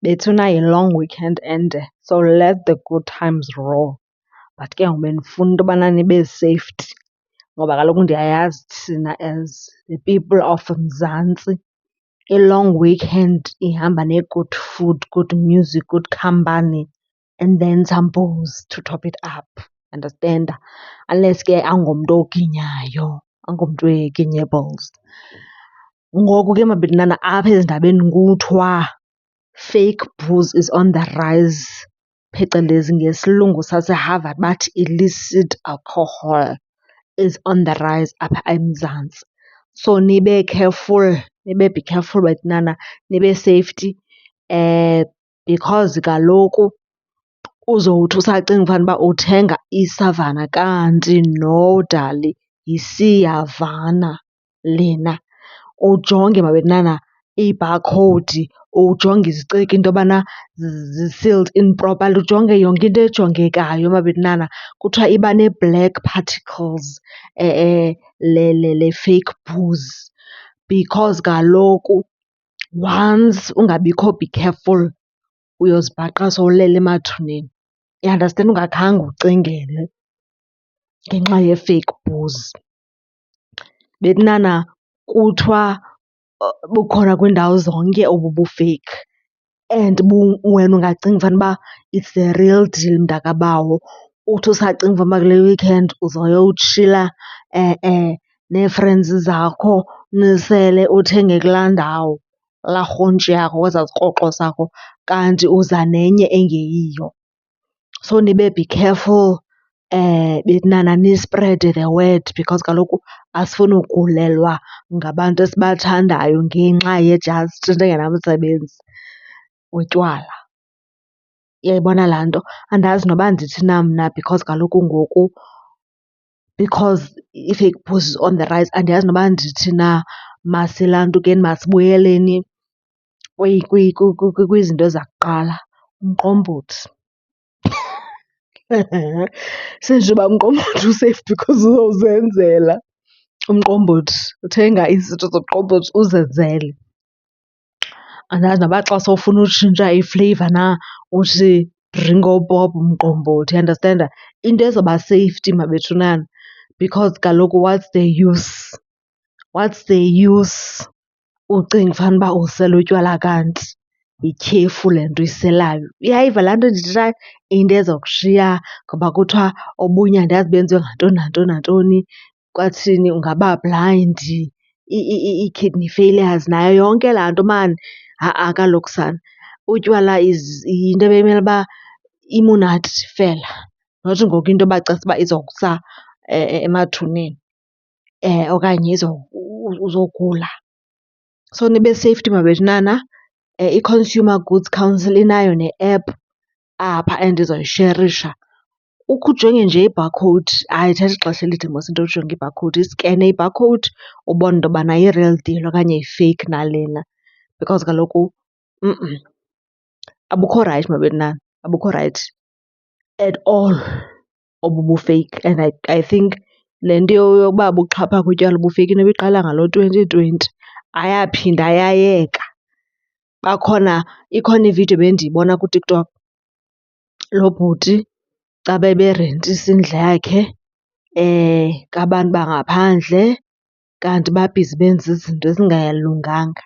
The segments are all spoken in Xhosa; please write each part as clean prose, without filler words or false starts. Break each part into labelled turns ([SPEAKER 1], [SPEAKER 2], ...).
[SPEAKER 1] bethuna yi-long weekend ende, so let the good times roll. But ke ngoku bendifuna into yobana nibe safety ngoba kaloku ndiyayazi thina as the people of Mzantsi i-long weekend ihamba ne-good food, good music, good company and then some booze to top it up. Understand? Unless ke angomntu oginyayo, angomntu we-ginyables. Ngoku ke mabethunana apha ezindabeni kuthiwa fake booze is on the rise, phecelezi ngesilungu saseHarvard bathi illicit alcohol is on the rise apha eMzantsi. So be careful bethunana, nibe safety because kaloku uzowuthi usacinga fanuba uthenga isavana kanti no dali yisiavana lena. Ujonge mabethunana ii-barcode, ujonge iziceki into yobana zi-sealed in properly, ujonge yonke into ejongekayo mabethunana. Kuthiwa iba nee-black particles le fake booze because kaloku once ungabikho be careful uyozibhaqa sowulele emathuneni. You understand? Ungakhange ucingele ngenxa ye-fake booze. Bethunana kuthiwa bukhona kwiindawo zonke obu bu-fake and wena ungacinga fanuba it's the real deal mntakabawo. Uthi usacinga fanuba kule weekend uzoyowutshila nee-friends zakho nisele uthenge kulaa ndawo, kulaa rhontshi yakho, kwesaa sikroxo sakho kanti uza nenye engeyiyo. So nibe be careful bethunana, nisprede the word because kaloku asifuni kugulelwa ngabantu esibathandayo ngenxa ye-just into engenamsebenzi, utywala. Uyayibona laa nto? Andazi noba ndithi na mna because kaloku ngoku because i-fake booze is on the rise andiyazi noba ndithi na masilantukeni, masibuyeleni kwizinto zakuqala. Umqombothi. Senditsho uba umqombothi useyifu because uzowuzenzela. Umqombothi, uthenga izinto zomqombothi uzenzele. Andazi noba xa sowufuna utshintsha ifleyiva na uthi Bringo Bob umqombothi, uyandastenda? Into ezoba safety mabethunana because kaloku what's the use? What's the use ucinga fanuba usela utywala kanti yityhefu le nto uyiselayo? Uyayiva laa nto ndiyithethayo? Into ezokushiya ngoba kuthiwa obunye andazi benziwe ngantoni nantoni nantoni, kwathini ungaba blind, ii-kidney failures nayo yonke laa nto maan. Ha-a kaloku sana utywala yinto ebeyimele uba imunati fela, not ngoku into bacebisa uba izokusa emathuneni okanye uzogula. So nibe safety mabethunana. I-Consumer Goods Council inayo ne-app apha endizoyisherisha. Ukhe ujonge nje i-barcode, ayithathi xesha elide mos into yokujonga i-barcode. Iskene i-barcode ubone into yobana yi-real deal okanye yi-fake na lena because kaloku abukho rayithi mabethunana, abukho rayithi at all obu bu-fake. And I think le nto yokuba buxhaphake utywala obufeyiki inoba iqala ngalo 2020 ayaphinda yayeka. Ikhona ividiyo ebendiyibona kuTikTok, lo bhuti caba eberentisa indlu yakhe kabantu bangaphandle kanti babhizi benza izinto ezingalunganga.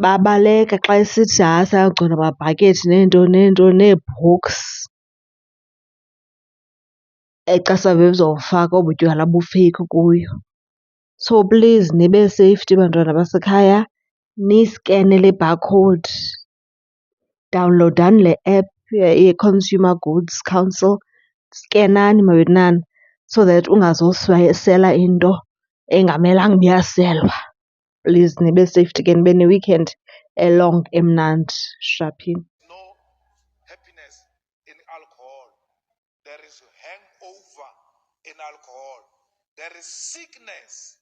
[SPEAKER 1] Babaleka xa esithi sayogcina amabhakethi neentoni neentoni nee-books ecacisa bebezofaka obu tywala bufeyiki kuyo. So please nibe safety bantwana basekhaya, niyiskene le barcode. Dawunlowudani le app ye-Consumer Goods Council, skenani mabethunana so that ungazosela into engamelanga uba iyaselwa. Please nibe safety ke nibe ne-weekend elong emnandi. Shaphini.
[SPEAKER 2] No happiness in alcohol. There is hangover in alcohol. There is sickness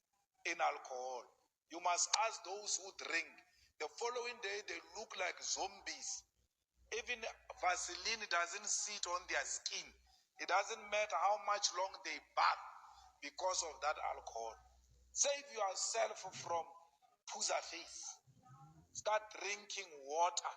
[SPEAKER 2] in alcohol. You must ask those who drink. The following day, they look like zombies. Even Vaseline doesn't sit on their skin. It doesn't matter how much long they bath because of that alcohol. Save yourself from puzza face. Start drinking water.